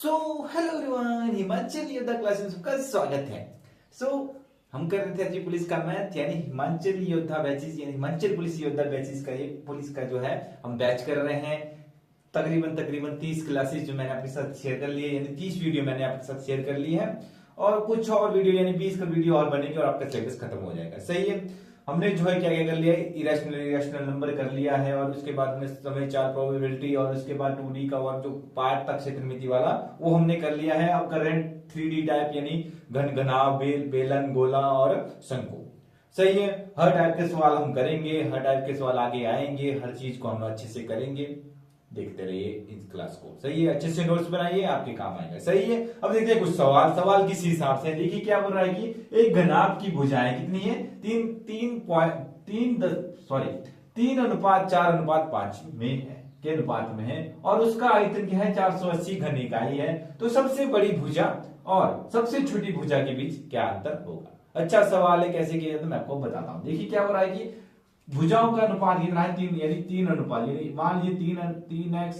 So hello everyone, Himachal योद्धा class में सबका स्वागत है। हम कर रहे थे आज पुलिस का मैथ यानी हिमाचल योद्धा बैचेस यानी हिमाचल पुलिस योद्धा बैचेस का ये पुलिस का जो है हम बैच कर रहे हैं। तकरीबन तकरीबन 30 क्लासेस जो मैंने आपके साथ शेयर कर ली है, यानी 30 वीडियो मैंने आपके साथ शेयर कर ली है और कुछ और वीडियो यानी 20 का वीडियो और बनेंगे और आपका सिलेबस खत्म हो जाएगा। सही है। हमने जो है क्या क्या कर लिया है, इरेशनल नंबर कर लिया है और उसके बाद में समय चार प्रोबेबिलिटी और उसके बाद 2D का और जो पार्ट तक क्षेत्रमिति वाला वो हमने कर लिया है। अब कर रहे हैं 3D टाइप यानी घन घनाभ, बेलन, गोला और शंकु। सही है। हर टाइप के सवाल हम करेंगे, हर टाइप के सवाल आगे आएंगे, हर चीज को हम अच्छे से करेंगे। देखते रहिए इस क्लास को। सही है। अच्छे से नोट्स बनाइए, आपके काम आएगा। सही है। अब देखते हैं कुछ सवाल किस हिसाब से। देखिए क्या बोल रहा है कि एक घनाभ की भुजाएं कितनी है, 3:4:5 में है के अनुपात में है और उसका आयतन क्या है, 480 घन इकाई है। तो सबसे बड़ी भुजा और सबसे छोटी भुजा के बीच क्या अंतर होगा। अच्छा सवाल है, कैसे किया जाता है मैं आपको बताता हूं। देखिए क्या हो रहा है कि भुजाओं का अनुपात कितना है, 3 यानी 3 अनुपात, यानी मान लीजिए 3x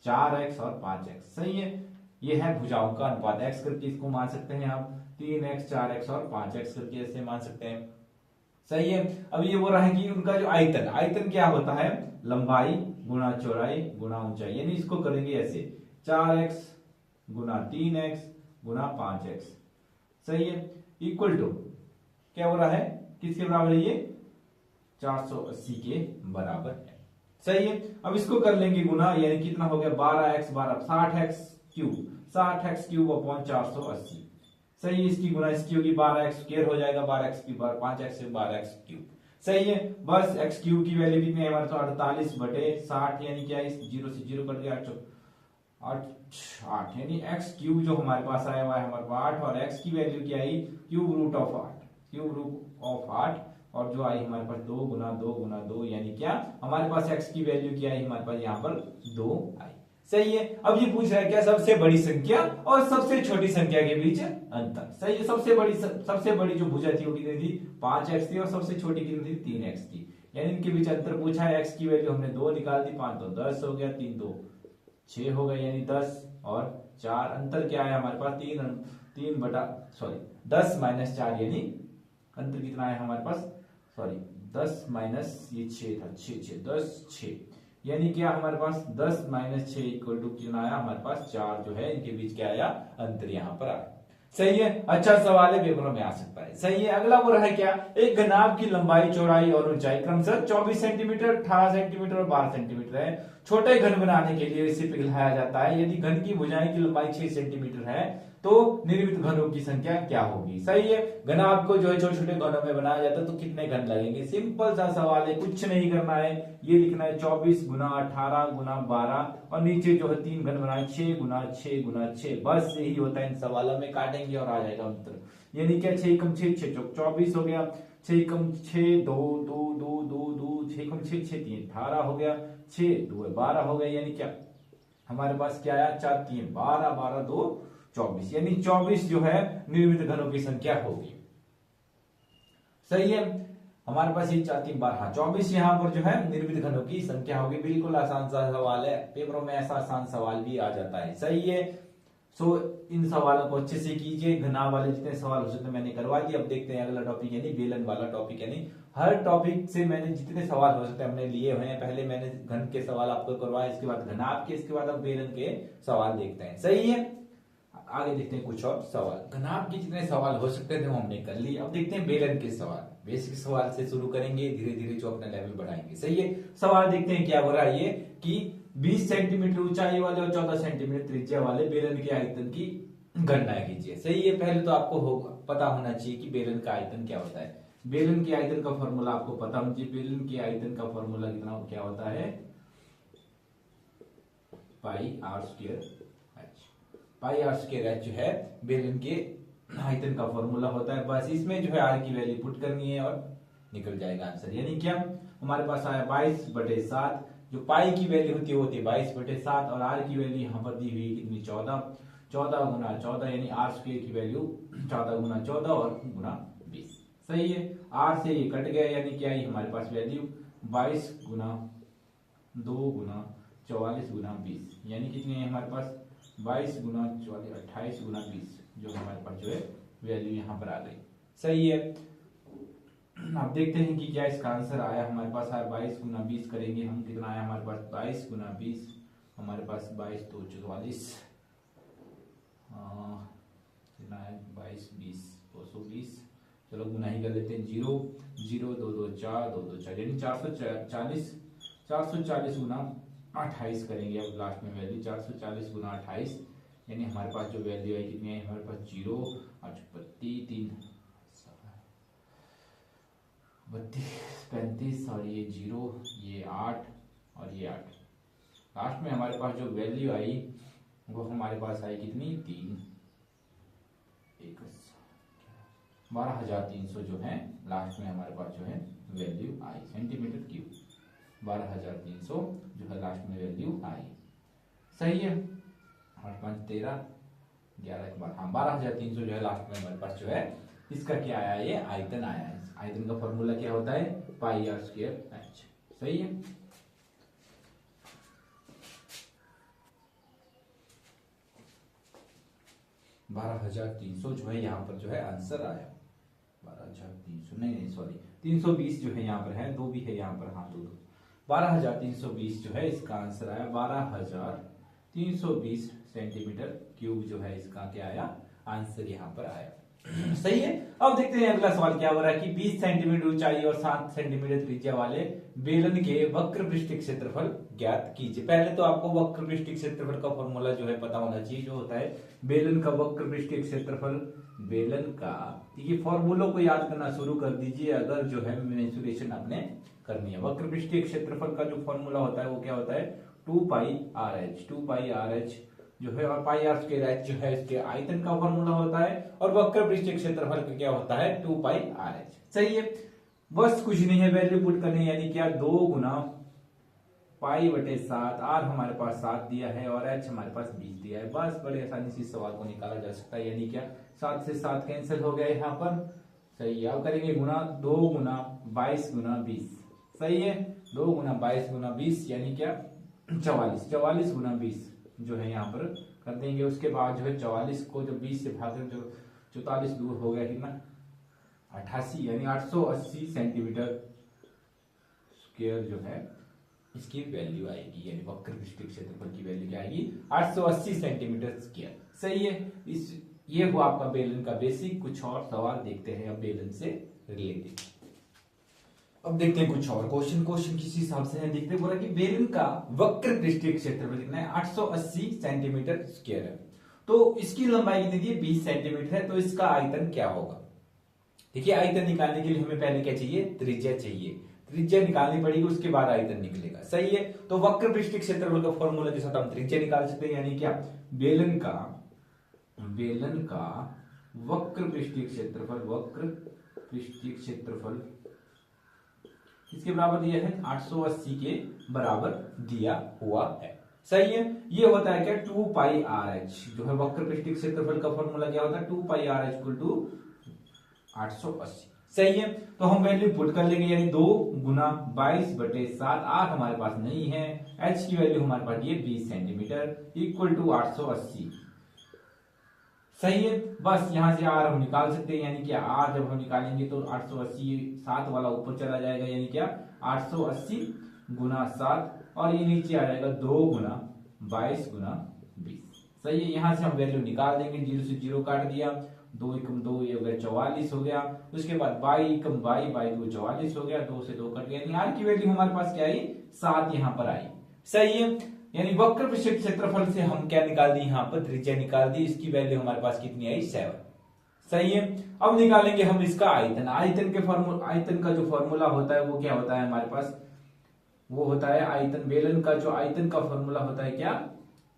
4x और 5x। सही है। ये है भुजाओं का अनुपात। x करके इसको मान सकते हैं आप, 3x 4x और 5x करके ऐसे मान सकते हैं। सही है। अब ये बोल रहा है कि उनका जो आयतन क्या होता है, लंबाई गुणा चौड़ाई गुणा ऊंचाई, यानी इसको करेंगे ऐसे 4x गुणा 3x गुणा 5x। सही है। इक्वल टू क्या हो रहा है, किसके बराबर है ये, 480 के बराबर है। सही है। अब इसको कर लेंगे गुना, यानी कितना हो गया 12x 60x क्यूब अपॉन 480। सही है। इसकी गुना इसकी होगी 12x स्क्वायर हो जाएगा, 12x की 5x से 12x क्यूब। सही है। बस x क्यूब की वैल्यू कितनी है हमारे पास, 48/60, यानी क्या, इस 0 से 0 कट गया 8 यानी x क्यूब जो हमारे पास आया हुआ है हमारे पास 8 और x की वैल्यू क्या आई, क्यूब रूट ऑफ 8 और जो आई हमारे पास 2 गुना 2 गुना 2, यानी क्या हमारे पास x की वैल्यू क्या आई हमारे पास यहाँ पर 2 आई। सही है। अब ये पूछ रहा है क्या, सबसे बड़ी संख्या और सबसे छोटी संख्या के बीच अंतर। सही है। सबसे बड़ी जो भुजा थी वो कितनी थी, 5x थी और सबसे छोटी कितनी थी, 3x थी। यानी इनके बीच अंतर पूछा है। x की वैल्यू हमने 2 निकाल दी, 5 तो 10 हो गया, 3 2 6 हो गया, यानी 10 और 4 अंतर क्या है हमारे पास, 10 माइनस 4, यानी अंतर कितना है हमारे पास, 10 माइनस ये 6 था, 6 यानी क्या हमारे पास 10 माइनस 6 इक्वल टू कितना आया हमारे पास 4, जो है इनके बीच क्या आया, अंतर यहां पर आया। सही है। अच्छा सवाल है, पेपरों में आ सकता है। सही है। अगला बोल रहा है क्या, एक घनाभ की लंबाई चौड़ाई और ऊंचाई क्रमशः 24 सेंटीमीटर 18 सेंटीमीटर और 12 सेंटीमीटर है। छोटे घन बनाने के लिए इसे पिघलाया जाता है। यदि घन की भुजाएं की लंबाई 6 सेंटीमीटर है तो निर्मित घनों की संख्या क्या होगी। सही है। घनाभ को जो है छोटे छोटे घनों में बनाया जाता है तो कितने घन लगेंगे। सिंपल सा सवाल है, कुछ नहीं करना है, ये लिखना है 24 गुना 18 गुना 12 और नीचे जो है 3 घन बनाए 6 गुना 6 गुना 6। बस यही होता है इन सवालों में, काटेंगे और आ जाएगा उत्तर। यानी क्या, 6 कम 6 6 चौक 24 हो गया, 6 कम 6 2 2 2 2 2 6 कम 6 6 3 18 हो गया, 6 2 12 हो गया, यानी क्या हमारे पास क्या आया, 4 3 12 12 2 24, यानी 24 जो है निर्मित घनों की संख्या होगी। सही है। हमारे पास ये 4 3 12, हाँ 24 यहाँ पर जो है निर्मित घनों की संख्या होगी। बिल्कुल आसान सा सवाल है, पेपरों में ऐसा आसान सवाल भी आ जाता है। सही है। इन सवालों को अच्छे से कीजिए। घनाभ वाले जितने सवाल हो सकते मैंने करवा दिए। अब देखते हैं अगला टॉपिक यानी बेलन वाला टॉपिक। यानी हर टॉपिक से मैंने जितने सवाल हो सकते हमने लिए हुए हैं। पहले मैंने घन के सवाल आपको करवाए, इसके बाद घनाभ के, इसके बाद अब बेलन के सवाल देखते हैं। सही है। आगे देखते हैं कुछ और सवाल। घनाभ के जितने सवाल हो सकते थे वो हमने कर लिए। अब देखते हैं बेलन के सवाल। बेसिक सवाल से शुरू करेंगे, धीरे धीरे जो अपना लेवल बढ़ाएंगे। सही है। सवाल देखते हैं क्या हो रहा है, ये कि 20 सेंटीमीटर ऊंचाई वाले और 14 सेंटीमीटर त्रिज्या वाले बेलन के आयतन की गणना कीजिए। सही है। पहले तो आपको पता होना चाहिए कि बेलन का आयतन क्या होता है। बेलन के आयतन का फॉर्मूला आपको पता होना चाहिए। बेलन के आयतन का फॉर्मूला कितना क्या होता है, पाई आर स्क्वायर एच जो है बेलन के आयतन का फॉर्मूला होता है। बस इसमें जो है आर की वैल्यू पुट करनी है और निकल जाएगा आंसर। यानी क्या हमारे पास आया 22/7, जो पाई की वैल्यू होती है वो होती है 22/7 और आर की वैल्यू यहाँ पर दी हुई कितनी 14 गुना 14, यानी आर स्क्वायर की वैल्यू 14 गुना 14 और गुना 20। सही है। आर से ये कट गया, यानी क्या है हमारे पास वैल्यू 22 गुना 2 गुना 44 गुना 20, यानी कितनी है हमारे पास 22 गुना 44 28 गुना 20 जो हमारे पास जो है वैल्यू यहाँ पर आ गई। सही है। अब देखते हैं कि क्या इसका आंसर आया हमारे पास। 22 गुना 20 करेंगे हम, कितना आया हमारे पास 22 गुना 20 हमारे पास 22 2 44 कितना है 22 20 220। चलो गुना ही कर लेते हैं। 0 0 2 2 4 2 2 4 यानी 440 गुना 28 करेंगे। अब लास्ट में वैल्यू 440 गुना 28 यानी हमारे पास जो वैल्यू है कितनी है हमारे पास 0 8 3 32 35 और ये 0 ये 8 और ये 8। लास्ट में हमारे पास जो वैल्यू आई वो हमारे पास आई कितनी 3 12,300 जो है लास्ट में हमारे पास जो है वैल्यू आई सेंटीमीटर क्यूब। 12,300 जो है लास्ट में वैल्यू आई। सही है। 8 5 13 11 के बाद हाँ 12,300 जो है लास्ट में हमारे पास जो है इसका क्या आया ये आयतन आया है। आयतन का फॉर्मूला क्या होता है पाई आर स्क्वायर एच। सही है। बारह 12,300 जो है यहाँ पर जो है आंसर आया। 12,300 नहीं सॉरी 320 जो है यहाँ पर है, दो भी है यहाँ पर हाँ दो 12,320 जो है इसका आंसर आया। 12,320 सेंटीमीटर क्यूब जो है इसका क्या आया आंसर यहाँ पर आया। सही है। अब देखते हैं अगला सवाल क्या हो रहा है कि 20 सेंटीमीटर ऊंचाई और 7 सेंटीमीटर त्रिज्या वाले बेलन के वक्र पृष्ठ क्षेत्रफल ज्ञात कीजिए। पहले तो आपको वक्र पृष्ठ क्षेत्रफल का फॉर्मूला जो है पता होना चाहिए, जो होता है बेलन का वक्र पृष्ठ क्षेत्रफल। बेलन का ये फॉर्मूलों को याद करना शुरू कर दीजिए अगर जो है मेंसुरेशन आपने करनी है। वक्र पृष्ठ क्षेत्रफल का जो फॉर्मूला होता है वो क्या होता है 2 पाई आर एच जो है और पाई आर स्क्वायर एच जो है इसके आयतन का फॉर्मूला होता है और वक्र पृष्ठ क्षेत्रफल का क्या होता है 2 पाई आर एच। सही है। बस कुछ नहीं है वैल्यू पुट करने यानी क्या 2 गुना पाई बटे 7 आर हमारे पास 7 दिया है और एच हमारे पास 20 दिया है। बस बड़े आसानी से सवाल को निकाला जा सकता है यानी क्या 7 से 7 कैंसिल हो गया यहाँ पर। सही है। अब करेंगे गुना 2 गुना 22 गुना 20। सही है। 2 गुना 22 गुना 20 यानी क्या 44 गुना 20 जो है यहाँ पर कर देंगे। उसके बाद जो है 44 को जब 20 से भागे जो 44 दूर हो गया कितना 88 यानी 880 सेंटीमीटर स्क्वायर जो है इसकी वैल्यू आएगी यानी वक्र पृष्ठ क्षेत्रफल की वैल्यू क्या आएगी 880 सेंटीमीटर स्क्वायर। सही है। इस ये हुआ आपका बेलन का बेसिक। कुछ और सवाल देखते हैं अब बेलन से रिलेटेड। अब देखते हैं कुछ और क्वेश्चन किस हिसाब से है देखते हैं। बोला कि बेलन का वक्र पृष्ठीय क्षेत्रफल कितना है 880 सेंटीमीटर स्क्वायर है। तो इसकी लंबाई कितनी है 20 सेंटीमीटर है। तो इसका आयतन क्या होगा। देखिए आयतन निकालने के लिए हमें पहले क्या चाहिए त्रिज्या चाहिए। त्रिज्या निकालनी पड़ेगी उसके बाद आयतन निकलेगा। सही है। तो वक्र पृष्ठीय क्षेत्रफल का फॉर्मूला के साथ हम त्रिज्या निकाल सकते हैं यानी क्या बेलन का वक्र पृष्ठीय क्षेत्रफल इसके बराबर दिया है 880 के बराबर दिया हुआ है। सही है। ये होता है क्या 2 पाई आर एच जो है वक्र पृष्ठीय क्षेत्रफल का फॉर्मूला क्या होता है 2 पाई आर एच इक्वल टू 880। सही है। तो हम वैल्यू पुट कर लेंगे यानी 2 गुना 22 बटे 7 आर हमारे पास नहीं है। एच की वैल्यू हमारे पास ये 20 सेंटीमीटर इक्वल टू 880। सही है। बस यहां से आर हम निकाल सकते हैं यानी कि आर जब हम निकालेंगे तो 880 7 वाला ऊपर चला जाएगा यानी क्या 880 गुना 7 और ये नीचे आ जाएगा 2 गुना 22 गुना 20। सही है। यहां से हम वैल्यू निकाल देंगे 0 से 0 काट दिया 2 एकम 2 ये हो गया 44 हो गया। उसके बाद 22 एकम 22 बाई 2 44 हो गया 2 से 2 कट गया यानी आर की वैल्यू हमारे पास क्या आई 7 यहां पर आई। सही है। यानी वक्र पृष्ठीय क्षेत्रफल से हम क्या निकाल दी यहाँ पर त्रिज्या निकाल दी। इसकी वैल्यू हमारे पास कितनी आई 7। सही है। अब निकालेंगे हम इसका आयतन। आयतन का जो फॉर्मूला होता है वो क्या होता है हमारे पास वो होता है आयतन। बेलन का जो आयतन का फॉर्मूला होता है क्या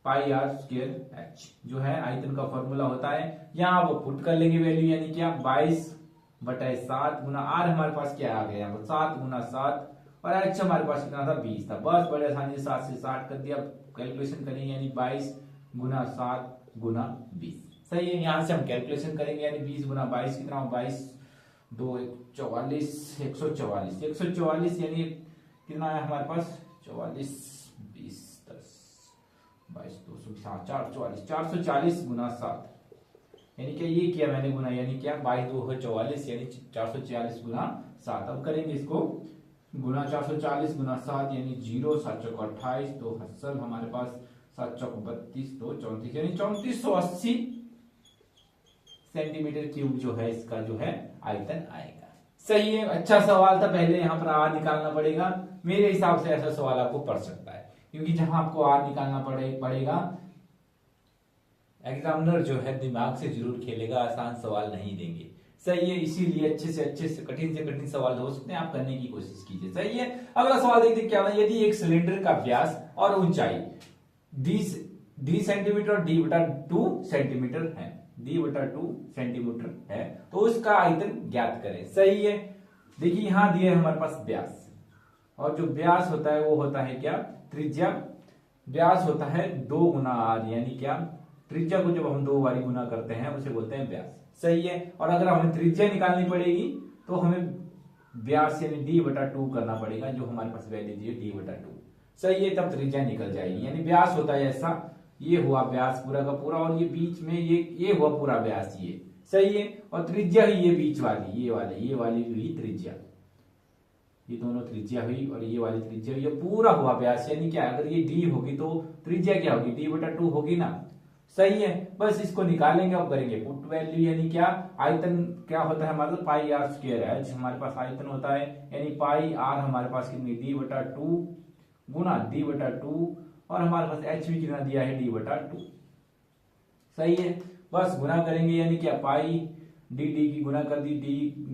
पाई आर स्क्वायर एच जो है आयतन का फॉर्मूला होता है। यहाँ वो पुट कर लेंगे वैल्यू यानी क्या 22 बटे 7 गुना आर हमारे पास क्या आ गया 7 गुना 7 और एच हमारे पास कितना था 20 था। बस बड़े आसानी से 7 से 60 कर दिया। कैलकुलेशन करेंगे यानी 22 गुना 7 गुना 20। सही है। यहां से हम कैलकुलेशन करेंगे यानी 20 गुना 22 कितना 22 2 44 144 यानी कितना है हमारे पास 44 20 10 22 440 गुना 7 यानी कि ये किया मैंने गुना, यानी क्या 22 यानी 440 गुना 7। अब करेंगे इसको गुना 440 गुना 7 यानी 0 7 चौक 28 तो हसल हमारे पास 7 चौक 32 तो 34 यानी 3480 सेंटीमीटर क्यूब जो है इसका जो है आयतन आएगा। सही है, अच्छा सवाल था। पहले यहाँ पर आर निकालना पड़ेगा, मेरे हिसाब से ऐसा सवाल आपको पड़ सकता है, क्योंकि जहां आपको आर निकालना पड़ेगा एग्जामिनर जो है दिमाग से जरूर खेलेगा, आसान सवाल नहीं देंगे। सही है, इसीलिए अच्छे से कठिन सवाल हो सकते हैं, आप करने की कोशिश कीजिए। सही है, अगला सवाल देखते क्या है। यदि एक सिलेंडर का व्यास और ऊंचाई डी सेंटीमीटर और d/2 सेंटीमीटर है, d/2 सेंटीमीटर है, तो उसका आयतन ज्ञात करें। सही है, देखिए यहां दिए हमारे पास व्यास, और जो व्यास होता है वो होता है क्या, त्रिज्या। व्यास होता है 2 गुना r, यानी क्या त्रिज्या को जब हम 2 बारी गुना करते हैं उसे बोलते हैं व्यास। सही है, और अगर हमें त्रिज्या निकालनी पड़ेगी तो हमें व्यास यानी d/2 करना पड़ेगा, जो हमारे पास वैल्यू दी है d/2। सही है, तब त्रिज्या निकल जाएगी। यानी व्यास होता है ऐसा, ये हुआ व्यास पूरा का पूरा, और ये बीच में ये हुआ पूरा व्यास ये। सही है, और त्रिज्या ही ये बीच वाली, ये वाली हुई त्रिज्या, ये दोनों त्रिज्या हुई, और ये वाली त्रिज्या हुई, ये पूरा हुआ व्यास। यानी क्या, अगर ये d होगी तो त्रिज्या क्या होगी, d/2 होगी ना। सही है, बस इसको निकालेंगे और करेंगे पुट वैल्यू, यानी क्या आयतन क्या होता है हमारे पाई r स्क्वायर है, हमारे पास आयतन होता है, यानी पाई r हमारे पास कितनी d/2 गुना d/2, और हमारे पास h भी कितना दिया है d/2। सही है, बस गुना करेंगे, यानी क्या पाई डी की गुना कर दी,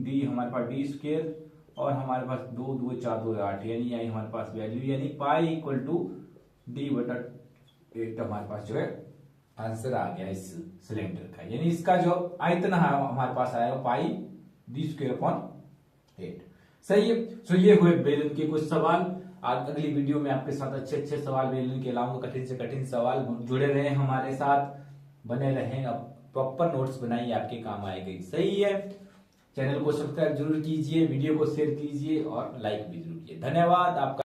डी हमारे पास d स्क्वायर, और हमारे पास 2 2 4 2 8, यानी आई हमारे पास वैल्यू, यानी पाई इक्वल टू d/8 हमारे पास जो है आंसर आ गया इस सिलेंडर का। यानी इसका जो आयतन है हमारे पास आएगा पाई d²/8। सही है, तो ये हुए बेलन के कुछ सवाल। आज अगली वीडियो में आपके साथ अच्छे सवाल बेलन के लाऊंगा, कठिन से कठिन सवाल। जुड़े रहे हमारे साथ, बने रहें, प्रॉपर नोट्स बनाइए, आपके काम आएगी। सही है, चैनल को सब्सक्राइब जरूर कीजिए, वीडियो को शेयर कीजिए और लाइक भी जरूर कीजिए। धन्यवाद आपका।